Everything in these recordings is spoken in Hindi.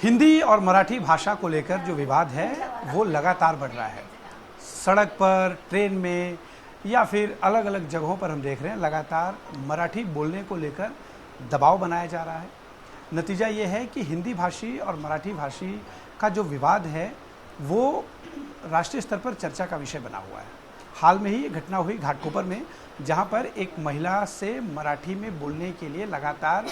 हिंदी और मराठी भाषा को लेकर जो विवाद है वो लगातार बढ़ रहा है। सड़क पर, ट्रेन में या फिर अलग अलग जगहों पर हम देख रहे हैं लगातार मराठी बोलने को लेकर दबाव बनाया जा रहा है। नतीजा ये है कि हिंदी भाषी और मराठी भाषी का जो विवाद है वो राष्ट्रीय स्तर पर चर्चा का विषय बना हुआ है। हाल में ही ये घटना हुई घाटकोपर में, जहां पर एक महिला से मराठी में बोलने के लिए लगातार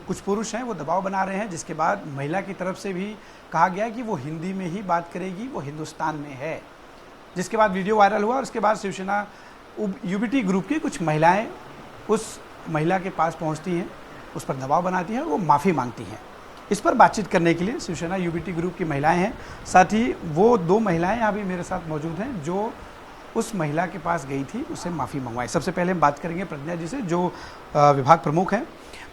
कुछ पुरुष हैं वो दबाव बना रहे हैं, जिसके बाद महिला की तरफ से भी कहा गया कि वो हिंदी में ही बात करेगी, वो हिंदुस्तान में है। जिसके बाद वीडियो वायरल हुआ और उसके बाद शिवसेना यूबीटी ग्रुप की कुछ महिलाएं उस महिला के पास पहुंचती हैं, उस पर दबाव बनाती हैं और वो माफ़ी मांगती हैं। इस पर बातचीत करने के लिए शिवसेना यूबीटी ग्रुप की महिलाएं हैं, साथ ही वो दो महिलाएं यहाँ भी मेरे साथ मौजूद हैं जो उस महिला के पास गई थी, उससे माफ़ी मंगवाई। सबसे पहले हम बात करेंगे प्रज्ञा जी से, जो विभाग प्रमुख हैं।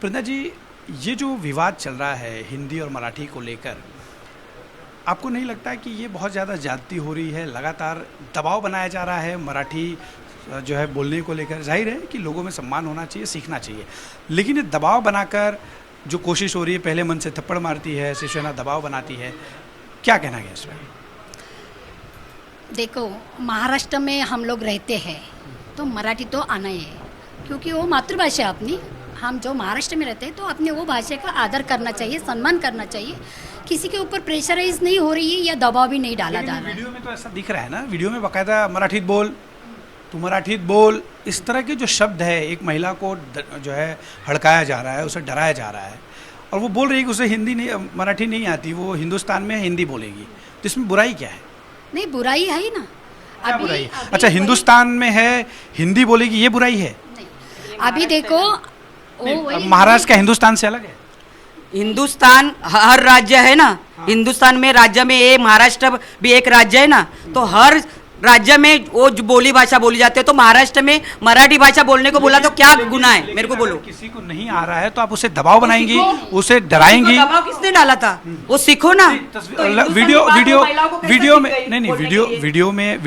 प्रज्ञा जी, ये जो विवाद चल रहा है हिंदी और मराठी को लेकर, आपको नहीं लगता है कि ये बहुत ज़्यादा ज्यादती हो रही है? लगातार दबाव बनाया जा रहा है मराठी जो है बोलने को लेकर। जाहिर है कि लोगों में सम्मान होना चाहिए, सीखना चाहिए, लेकिन ये दबाव बनाकर जो कोशिश हो रही है, पहले मन से थप्पड़ मारती है, शिवसेना दबाव बनाती है, क्या कहना है इसमें? देखो, महाराष्ट्र में हम लोग रहते हैं तो मराठी तो आना ही है, क्योंकि वो मातृभाषा है अपनी। हम जो महाराष्ट्र में रहते हैं तो अपने वो भाषा का आदर करना चाहिए, सम्मान करना चाहिए। किसी के ऊपर प्रेशराइज नहीं हो रही है या दबाव भी नहीं डाला जा रहा है। वीडियो में तो ऐसा दिख रहा है ना, वीडियो में बाकायदा मराठीत बोल, तू मराठीत बोल, इस तरह के जो शब्द है, एक महिला को जो है हड़काया जा रहा है, उसे डराया जा रहा है, और वो बोल रही है कि उसे हिंदी नहीं, मराठी नहीं आती, वो हिंदुस्तान में हिंदी बोलेगी। तो इसमें बुराई क्या है? नहीं, बुराई है ही ना। क्या बुराई है? अच्छा, हिंदुस्तान में है, हिंदी बोलेगी, ये बुराई है? नहीं, अभी देखो, महाराष्ट्र का हिंदुस्तान से अलग है। हिंदुस्तान हर राज्य है ना। हिंदुस्तान में राज्य में ये महाराष्ट्र भी एक राज्य है ना, तो हर राज्य में वो जो बोली भाषा बोली जाती है, तो महाराष्ट्र में मराठी भाषा बोलने को बोला तो क्या गुनाह है? मेरे को बोलो। किसी को नहीं आ रहा है तो आप उसे दबाव बनाएंगी, उसे डराएंगी। दबाव किसने डाला था? वो सीखो ना।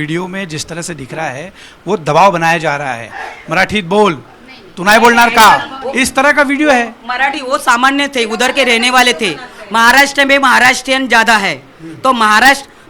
वीडियो में जिस तरह से दिख रहा है वो दबाव बनाया जा रहा है। मराठीत बोल, तू नहीं बोलणार का, इस तरह का वीडियो है। मराठी वो सामान्य थे, उधर के रहने वाले थे। महाराष्ट्र में महाराष्ट्रियन ज्यादा है, तो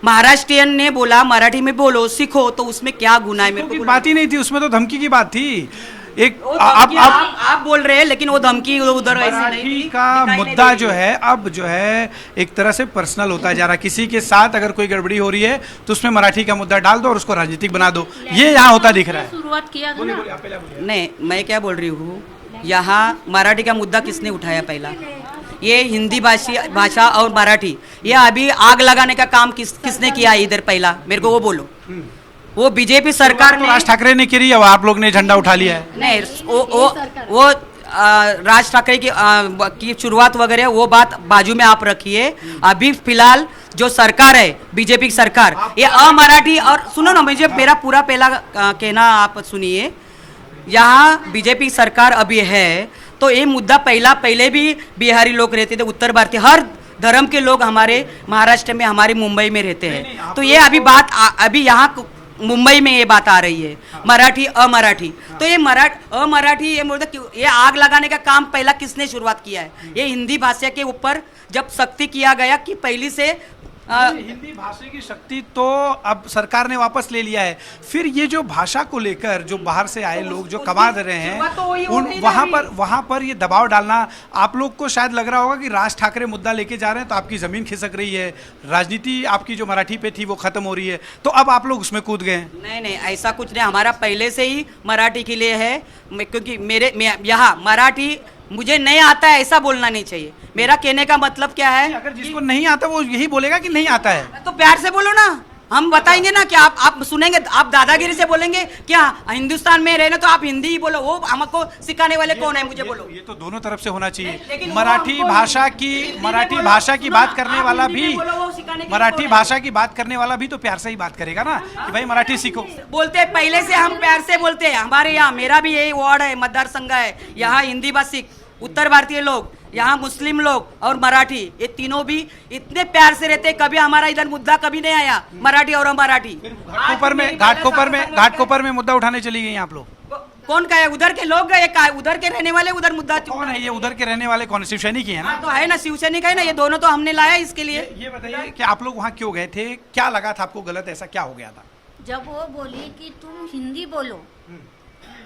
महाराष्ट्रियन ने बोला मराठी में बोलो, सीखो, तो उसमें क्या गुनाह है? मेरे को बात ही नहीं थी उसमें, तो धमकी की बात थी। एक आप बोल रहे हैं, लेकिन वो धमकी उधर मराठी का मुद्दा जो है अब जो है एक तरह से पर्सनल होता जा रहा है। किसी के साथ अगर कोई गड़बड़ी हो रही है तो उसमें मराठी का मुद्दा डाल दो और उसको राजनीतिक बना दो, ये यहाँ होता दिख रहा है। शुरुआत किया था ना। नहीं, मैं क्या बोल रही हूँ, यहाँ मराठी का मुद्दा किसने उठाया? पहला ये हिंदी भाषा और मराठी, ये अभी आग लगाने का काम किसने किया इधर? पहला मेरे को वो बोलो। वो बीजेपी सरकार तो राज ठाकरे ने करी है, आप लोग ने झंडा उठा लिया है? नहीं, वो राज ठाकरे की शुरुआत वगैरह वो बात बाजू में आप रखिए। अभी फिलहाल जो सरकार है, बीजेपी सरकार, ये अमराठी, और सुनो ना, मुझे मेरा पूरा पहला कहना आप सुनिए। यहाँ बीजेपी सरकार अभी है तो ये मुद्दा पहले भी बिहारी लोग रहते थे, उत्तर भारतीय हर धर्म के लोग हमारे महाराष्ट्र में, हमारे मुंबई में रहते हैं। तो ये अभी बात अभी यहाँ मुंबई में ये बात आ रही है, मराठी अमराठी। तो ये अमराठी ये आग लगाने का काम पहला किसने शुरुआत किया है? ये हिंदी भाषा के ऊपर जब सख्ती किया गया कि पहली से हिंदी भाषा की शक्ति तो अब सरकार ने वापस ले लिया है, फिर ये जो भाषा को लेकर जो बाहर से आए लोग जो कमा रहे हैं, वहां पर ये दबाव डालना, आप लोग को शायद लग रहा होगा कि राज ठाकरे मुद्दा लेके जा रहे हैं तो आपकी जमीन खिसक रही है, राजनीति आपकी जो मराठी पे थी वो खत्म हो रही है, तो अब आप लोग उसमें कूद गए। नहीं, ऐसा कुछ नहीं, हमारा पहले से ही मराठी के लिए है, क्योंकि यहाँ मराठी मुझे नहीं आता है ऐसा बोलना नहीं चाहिए। मेरा कहने का मतलब क्या है, अगर जिसको नहीं आता वो यही बोलेगा कि नहीं आता है, तो प्यार से बोलो ना, हम बताएंगे ना कि आप सुनेंगे, आप दादागिरी से बोलेंगे क्या? हिंदुस्तान में रहना तो आप हिंदी ही बोलो, वो हमको सिखाने वाले कौन है? मुझे बोलो। ये तो दोनों तरफ से होना चाहिए। मराठी भाषा की बात करने वाला भी, मराठी भाषा की बात करने वाला भी तो प्यार से ही बात करेगा ना कि भाई मराठी सीखो। बोलते पहले से हम प्यार से बोलते हैं। हमारे यहाँ, मेरा भी यही वार्ड है, मतदार संघ है, यहाँ हिंदी भाषी उत्तर भारतीय लोग, यहाँ मुस्लिम लोग और मराठी, ये तीनों भी इतने प्यार से रहते। कभी हमारा इधर मुद्दा कभी नहीं आया, मराठी और अमराठी। घाटकोपर में मुद्दा उठाने चली गई आप लोग। कौन कहे? उधर के लोग गए, का उधर के रहने वाले उधर मुद्दा कौन है ये उधर के रहने वाले? कौन? शिवसैनिक ही है ना? हाँ, तो है ना, शिवसैनिक है ना, ये दोनों तो हमने लाया इसके लिए। ये बताइए कि आप लोग वहाँ क्यों गए थे? क्या लगा था आपको गलत? ऐसा क्या हो गया था? जब वो बोली कि तुम हिंदी बोलो,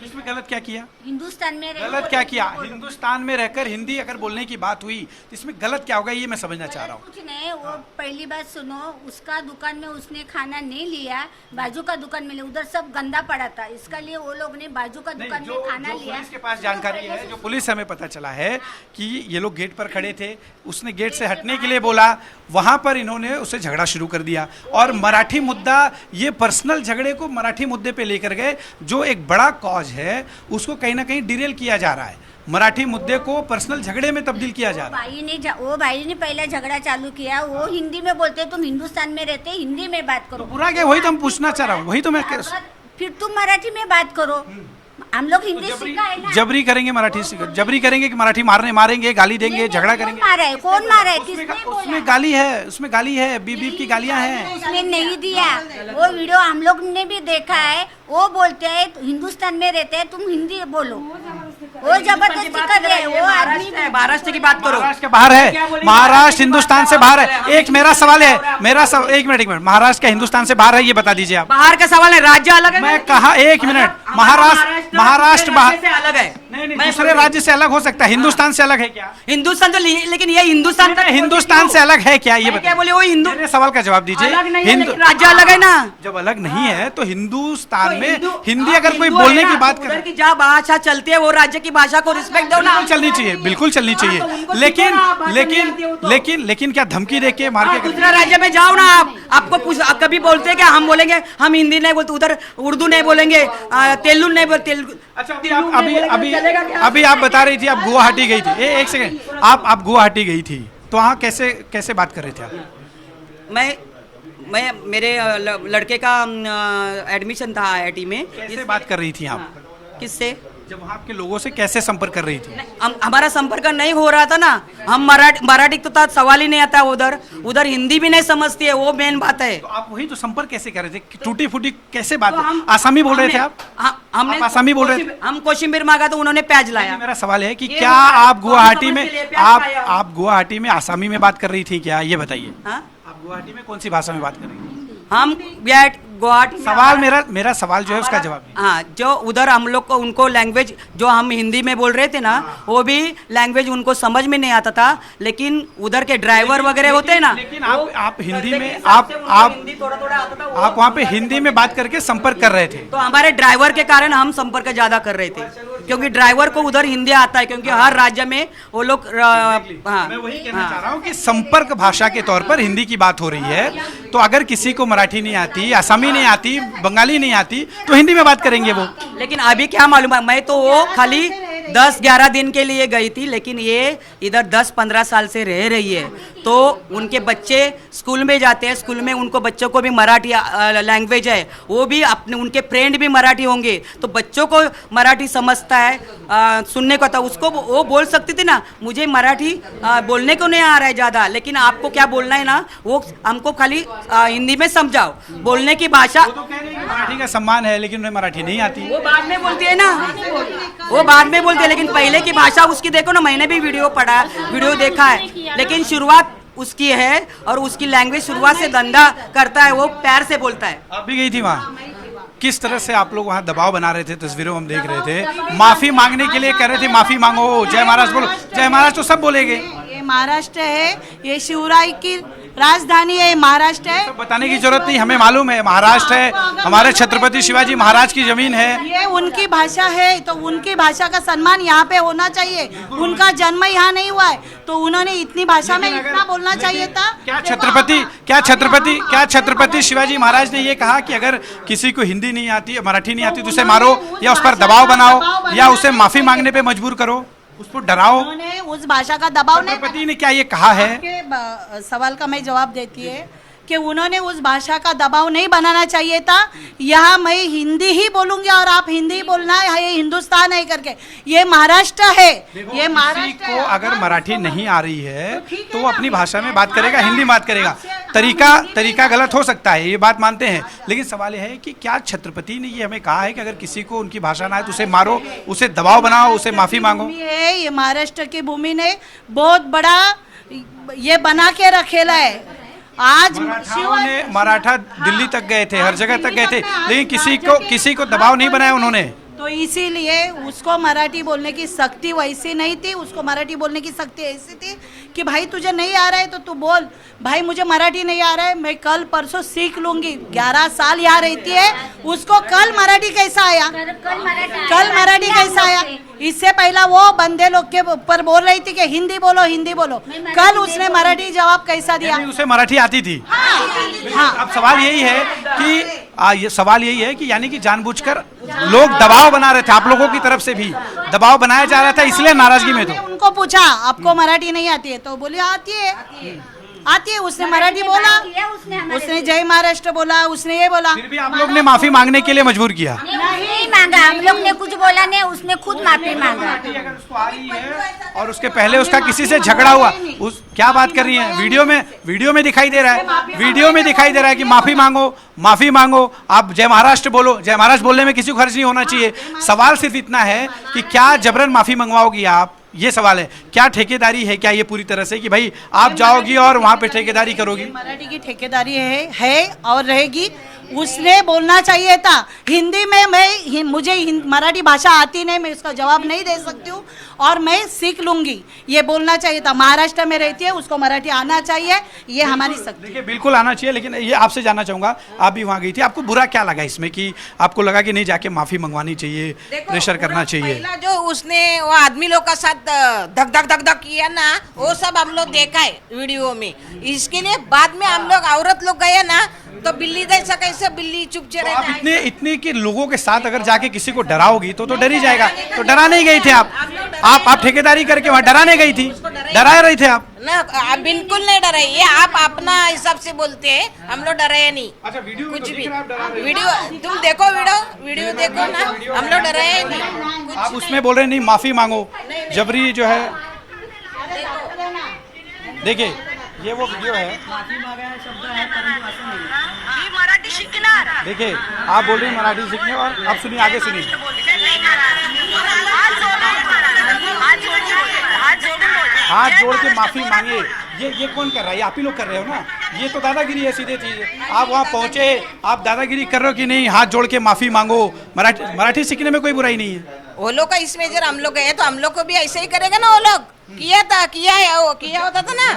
इसमें गलत क्या किया? हिंदुस्तान में रहो, गलत क्या किया? बोलो। हिंदुस्तान में रहकर हिंदी अगर बोलने की बात हुई तो इसमें गलत क्या होगा, ये मैं समझना चाह रहा हूँ। कुछ नहीं, वो पहली बात सुनो, उसका दुकान में उसने खाना नहीं लिया, बाजू का दुकान में लिया, उधर सब गंदा पड़ा था, इसका लिए वो लोग ने बाजू का नहीं, दुकान जो में खाना लिया। पुलिस के पास जानकारी है, जो पुलिस हमें पता चला है कि ये लोग गेट पर खड़े थे, उसने गेट से हटने के लिए बोला, वहां पर इन्होंने उसे झगड़ा शुरू कर दिया और मराठी मुद्दा, ये पर्सनल झगड़े को मराठी मुद्दे पे लेकर गए, जो एक बड़ा कॉज है उसको कहीं ना कहीं डिरेल किया जा रहा है। मराठी मुद्दे को पर्सनल झगड़े में तब्दील किया जा रहा है। वो भाई ने पहले झगड़ा चालू किया, वो हिंदी में बोलते, तुम हिंदुस्तान में रहते हिंदी में बात करो। बुरा क्या? वही तो हम पूछना चाह रहा हूँ, वही तो मैं फिर तुम मराठी में बात करो। हम लोग हिंदी सीखा है ना। जबरी करेंगे मराठी सीख, जबरी करेंगे कि मराठी मारेंगे, गाली देंगे, झगड़ा करेंगे। कौन मारा है? किसने बोला? उसमें गाली है, उसमें गाली है, बीप बीप की गालियां हैं। उसने नहीं दिया, वो वीडियो हम लोग ने भी देखा है। वो बोलते हैं हिंदुस्तान में रहते हैं, तुम हिंदी बोलो। वो जबरदस्ती कर रहे हैं। वो आदमी महाराष्ट्र की बात करो, महाराष्ट्र के बाहर है, महाराष्ट्र हिंदुस्तान से बाहर है। एक मेरा सवाल है, एक मिनट, महाराष्ट्र क्या हिंदुस्तान से बाहर है? ये बता दीजिए आप। बाहर का सवाल है, राज्य अलग है। मैं कहा, एक मिनट, महाराष्ट्र बाहर से अलग है। नहीं, दूसरे राज्य से अलग हो सकता है, हिंदुस्तान से अलग है क्या? हिंदुस्तान तो लेकिन ये हिंदुस्तान तक हिंदुस्तान से अलग है क्या? ये क्या बताइए। बोले? वो हिंदू मेरे सवाल का जवाब दीजिए। राज्य अलग है ना। जब अलग नहीं है तो हिंदुस्तान में हिंदी आप अगर कोई हिंदू बोलने है की ना, बात तो करे, उधर की जहाँ भाषा चलती है वो राज्य की भाषा को रिस्पेक्ट दो ना। बिल्कुल चलनी चाहिए, बिल्कुल चलनी चाहिए। तो उनको लेकिन सीखो ना, भाषा लेकिन नहीं आती हो तो। लेकिन क्या धमकी दे के मार के? दूसरा राज्य में जाओ ना आप, आपको कभी बोलते हैं क्या? हम बोलेंगे हम हिंदी नहीं बोलते, उधर उर्दू नहीं बोलेंगे, तेलुगु नहीं बोलते, तेलुगु। अच्छा, अभी आप बता रही थी आप गुवाहाटी गई थी। एक सेकंड, आप गुवाहाटी गई थी तो वहाँ कैसे बात कर रहे थे आप? मैं मेरे लड़के का एडमिशन था IIT में। कैसे बात कर रही थी आप? किससे? जब वहाँ के लोगों से कैसे संपर्क कर रही थी? हमारा संपर्क नहीं हो रहा था ना। हम मराठी तो था, सवाल ही नहीं आता। उधर हिंदी भी नहीं समझती है, वो मेन बात है। तो आप वही तो संपर्क कैसे कर रहे थे? टूटी फूटी कैसे बात? आसामी बोल रहे थे आप? हमने आसामी बोल रहे थे? हम कोशिम्बीर मांगा तो उन्होंने प्याज लाया। मेरा सवाल है कि क्या आप गुवाहाटी में आप गुवाहाटी में आसामी में बात कर रही थी क्या? ये बताइए। आप गुवाहाटी में कौन सी भाषा में बात कर रही थी? हम गुवाहाटी सवाल मेरा सवाल जो है उसका जवाब दीजिए। हाँ, जो उधर हम लोग को उनको लैंग्वेज जो हम हिंदी में बोल रहे थे ना, वो भी लैंग्वेज उनको समझ में नहीं आता था। लेकिन उधर के ड्राइवर वगैरह होते हैं ना, लेकिन आप हिंदी में आप वहाँ पे हिंदी में बात करके संपर्क कर रहे थे। तो हमारे ड्राइवर के कारण हम संपर्क ज्यादा कर रहे थे, क्योंकि ड्राइवर को उधर हिंदी आता है, क्योंकि हर राज्य में वो लोग मैं वही कहना चाह रहा हूँ कि संपर्क भाषा के तौर पर हिंदी की बात हो रही है, तो अगर किसी को मराठी नहीं आती, आसामी नहीं आती, बंगाली नहीं आती, तो हिंदी में बात करेंगे वो। लेकिन अभी क्या मालूम है, मैं तो वो खाली 10-11 दिन के लिए गई थी, लेकिन ये इधर 10-15 साल से रह रही है। तो उनके बच्चे स्कूल में जाते हैं, स्कूल में उनको बच्चों को भी मराठी लैंग्वेज है, वो भी अपने उनके फ्रेंड भी मराठी होंगे, तो बच्चों को मराठी समझता है, सुनने को था। उसको वो बोल सकती थी ना, मुझे मराठी बोलने को नहीं आ रहा है ज़्यादा, लेकिन आपको क्या बोलना है ना, वो हमको खाली हिंदी में समझाओ। बोलने की भाषा मराठी का सम्मान है, लेकिन उन्हें मराठी नहीं आती। वो बाद में बोलती है ना, वो बाद में बोलती है, लेकिन पहले की भाषा उसकी देखो ना। मैंने भी वीडियो देखा है, लेकिन शुरुआत उसकी है और उसकी लैंग्वेज शुरुआत से धंधा करता है, वो प्यार से बोलता है। आप भी गई थी वहाँ? किस तरह से आप लोग वहाँ दबाव बना रहे थे? तस्वीरों हम देख रहे थे, माफी मांगने के लिए कह रहे थे, माफी मांगो, जय महाराष्ट्र बोलो। जय महाराष्ट्र तो सब बोलेंगे। ये महाराष्ट्र है, ये शिवराय की राजधानी है, महाराष्ट्र है। तो बताने की जरूरत नहीं, हमें मालूम है महाराष्ट्र है, हमारे छत्रपति शिवाजी महाराज की जमीन है। ये उनकी भाषा है, तो उनकी भाषा का सम्मान यहाँ पे होना चाहिए। उनका जन्म यहाँ नहीं हुआ है, तो उन्होंने इतनी भाषा में इतना बोलना चाहिए था। क्या छत्रपति शिवाजी महाराज ने ये कहा कि अगर किसी को हिंदी नहीं आती, मराठी नहीं आती, तो उसे मारो या उस पर दबाव बनाओ या उसे माफी मांगने पे मजबूर करो, उसको डराओ? उन्होंने उस भाषा का दबाव नहीं। छत्रपति ने क्या ये कहा है? आपके सवाल का मैं जवाब देती है कि उन्होंने उस भाषा का दबाव नहीं बनाना चाहिए था। यहाँ मैं हिंदी ही बोलूंगी और आप हिंदी बोलना है, ये हिंदुस्तान है करके। ये महाराष्ट्र है, ये महाराष्ट्र को अगर मराठी नहीं आ रही है तो वो अपनी भाषा में बात करेगा, हिंदी में बात करेगा। तरीका गलत हो सकता है, ये बात मानते हैं, लेकिन सवाल यह है कि क्या छत्रपति ने ये हमें कहा है कि अगर किसी को उनकी भाषा ना आए तो उसे मारो, उसे दबाव बनाओ, उसे माफी मांगो? है ये महाराष्ट्र की भूमि ने बहुत बड़ा ये बना के रखेला है। आज मराठा दिल्ली तक गए थे, हर जगह तक गए थे, लेकिन किसी को दबाव नहीं बनाया उन्होंने। तो इसीलिए उसको मराठी बोलने की सख्ती वैसी नहीं थी, उसको मराठी बोलने की सख्ती ऐसी थी कि भाई तुझे नहीं आ रहा है तो तू बोल, भाई मुझे मराठी नहीं आ रहा है, मैं कल परसों सीख लूंगी। 11 साल यहाँ रहती है, उसको कल मराठी कैसा आया, कल मराठी कैसा आया? इससे पहला वो बंदे लोग के ऊपर बोल रही थी कि हिंदी बोलो हिंदी बोलो, कल उसने मराठी जवाब कैसा दिया? उसे मराठी आती थी। हाँ। अब सवाल यही है कि ये सवाल यही है कि यानी कि जानबूझकर लोग दबाव बना रहे थे, आप लोगों की तरफ से भी दबाव बनाया जा रहा था, इसलिए नाराजगी में थे। उनको पूछा आपको मराठी नहीं आती है तो बोली आती है, उसने मराठी बोला, उसने जय महाराष्ट्र बोला, उसने ये बोला। फिर भी आप लोग ने माफी मांगने के लिए मजबूर किया? नहीं मांगा, हम लोग ने कुछ बोला नहीं, उसने खुद माफी मांगा। अगर उसको आ रही है और उसके पहले उसका किसी से झगड़ा हुआ, क्या बात कर रही है? वीडियो में दिखाई दे रहा है, वीडियो में दिखाई दे रहा है कि माफी मांगो, आप जय महाराष्ट्र बोलो। जय महाराष्ट्र बोलने में किसी को खर्च नहीं होना चाहिए। सवाल सिर्फ इतना है कि क्या जबरन माफी मंगवाओगी आप, ये सवाल है। क्या ठेकेदारी है क्या ये पूरी तरह से कि भाई आप जाओगी और वहां पे ठेकेदारी करोगी? मराठी की ठेकेदारी है और रहेगी। उसने बोलना चाहिए था हिंदी में, मुझे मराठी भाषा आती नहीं, मैं उसका जवाब नहीं दे सकती हूँ और मैं सीख लूंगी, ये बोलना चाहिए था। महाराष्ट्र में रहती है, उसको मराठी आना चाहिए, ये हमारी शक्ति। देखिए बिल्कुल आना चाहिए, लेकिन ये आपसे जानना चाहूंगा, आप भी वहाँ गई थी, आपको बुरा क्या लगा इसमें कि आपको लगा कि नहीं जाके माफी मंगवानी चाहिए, प्रेशर करना चाहिए? पहला जो उसने वो आदमी लोग का साथ धक किया ना, वो सब हम लोग देखा है वीडियो में। इसके लिए बाद में हम लोग औरत लोग गए ना तो बिल्ली जैसा कैसे बिल्ली चुपचे तो रहता आप है। इतने कि लोगों के साथ अगर जाके किसी को डराओगी तो डर ही जाएगा। तो डरा नहीं गई थे आप ठेकेदारी करके वहाँ डराने गई थी, डरा रहे थे आप ना? बिल्कुल नहीं डरे, ये आप अपना हिसाब से बोलते हैं, हम लोग डरे नहीं। अच्छा, वीडियो कुछ भी वीडियो तुम देखो, वीडियो देखो ना, हम लोग डरे नहीं। आप उसमें बोल रहे नहीं माफी मांगो, जबरी जो है। देखिए ये वो वीडियो है, देखिए आप बोल रही हैं मराठी सीखने, और आप सुनिए, आगे सुनिए। हाथ जोड़ के माफी मांगे, ये कौन कर रहा है? ये आप ही लोग कर रहे हो ना, ये तो दादागिरी है, सीधे चीज। आप वहाँ पहुँचे, आप दादागिरी कर रहे हो कि नहीं, हाथ जोड़ के माफी मांगो। मराठी सीखने में कोई बुराई नहीं है। वो लोग का इसमें जब हम लोग गए तो हम लोग को भी ऐसे ही करेगा ना, वो लोग किया होता था ना।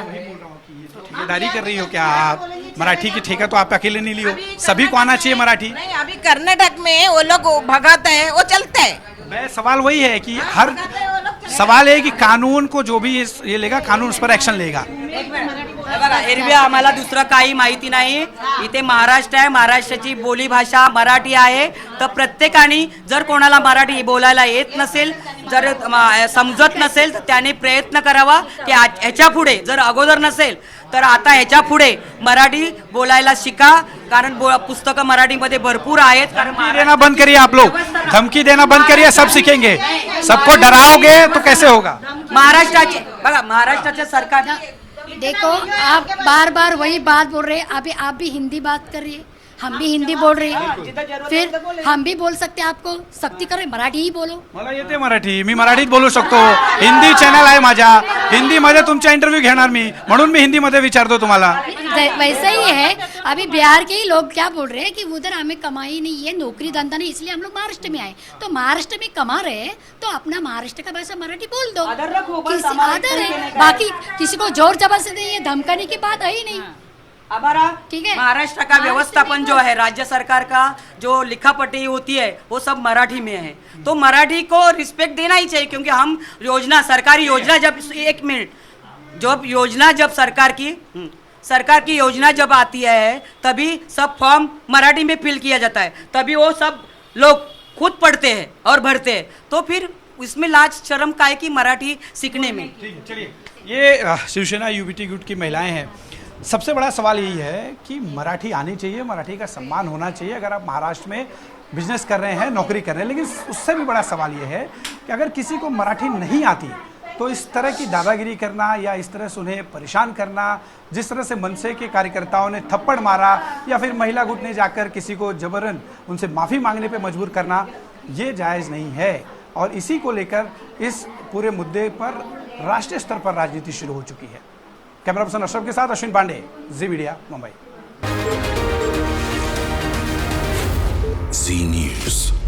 ठेकेदारी कर रही हो क्या आप? मराठी की ठेका तो आप अकेले नहीं लियो, सभी को आना चाहिए मराठी। नहीं, अभी कर्नाटक में वो लोग भगाते हैं, वो चलते हैं। मैं सवाल वही है कि हर सवाल है कि कानून को जो भी ये लेगा, कानून उस पर ऍक्शन लेगा। बघा, एरवी आम्हाला दुसरं काही माहिती नाही। इथे महाराष्ट्र आहे, महाराष्ट्राची बोली भाषा मराठी आहे, तर प्रत्येकाने जर कोणाला मराठी बोलायला येत नसेल, जर समजत नसेल तर त्याने प्रयत्न करावा की ह्याच्या पुढे जर अगोदर नसेल तर आता ह्याच्या पुढे मराठी बोलायला शिका, कारण पुस्तकं मराठीमध्ये भरपूर आहेत। धमकी देना बंद करिए आप लोग, धमकी देना बंद करिए, सब सीखेंगे। सबको डराओगे तो कैसे होगा? महाराष्ट्राचे बघा, महाराष्ट्राच्या सरकार, देखो आप बार बार वही बात बोल रहे हैं। अभी आप भी हिंदी बात कर रही है, हम भी हिंदी बोल रहे हैं, फिर हम भी बोल सकते हैं, आपको सक्ती करें मराठी ही बोलो। मला येते मराठी, मी मराठीत बोलू शकतो, हिंदी चॅनल आहे माझा, हिंदीमध्ये तुमचा इंटरव्ह्यू घेणार मी, म्हणून मी हिंदीमध्ये विचारतो तुम्हाला। वैसा ही है, अभी बिहार के ही लोग क्या बोल रहे हैं कि उधर हमें कमाई नहीं है, नौकरी धंधा नहीं, इसलिए हम लोग महाराष्ट्र में आए। तो महाराष्ट्र में कमा रहे हैं तो अपना महाराष्ट्र का भाषा मराठी बोल दो, आदर है। बाकी किसी को जोर जबरदस्ती नहीं है, धमकाने की बात है ही नहीं। हमारा ठीक है, महाराष्ट्र का व्यवस्थापन जो है, राज्य सरकार का जो लिखापटी होती है वो सब मराठी में है, तो मराठी को रिस्पेक्ट देना ही चाहिए। क्योंकि हम योजना, सरकारी योजना जब, एक मिनट, जब सरकार की योजना जब आती है तभी सब फॉर्म मराठी में फिल किया जाता है, तभी वो सब लोग खुद पढ़ते हैं और भरते हैं, तो फिर इसमें लाज शर्म काहे की मराठी सीखने में। चलिए, ये शिवसेना यूबीटी गुट की महिलाएं हैं। सबसे बड़ा सवाल यही है कि मराठी आनी चाहिए, मराठी का सम्मान होना चाहिए अगर आप महाराष्ट्र में बिजनेस कर रहे हैं, नौकरी कर रहे हैं। लेकिन उससे भी बड़ा सवाल ये है कि अगर किसी को मराठी नहीं आती तो इस तरह की दादागिरी करना या इस तरह से उन्हें परेशान करना, जिस तरह से मनसे के कार्यकर्ताओं ने थप्पड़ मारा या फिर महिला गुट ने जाकर किसी को जबरन उनसे माफ़ी मांगने पे मजबूर करना, ये जायज़ नहीं है। और इसी को लेकर इस पूरे मुद्दे पर राष्ट्रीय स्तर पर राजनीति शुरू हो चुकी है। कैमरा पर्सन अशरफ के साथ अश्विन पांडे, जी मीडिया, मुंबई। जी न्यूज़।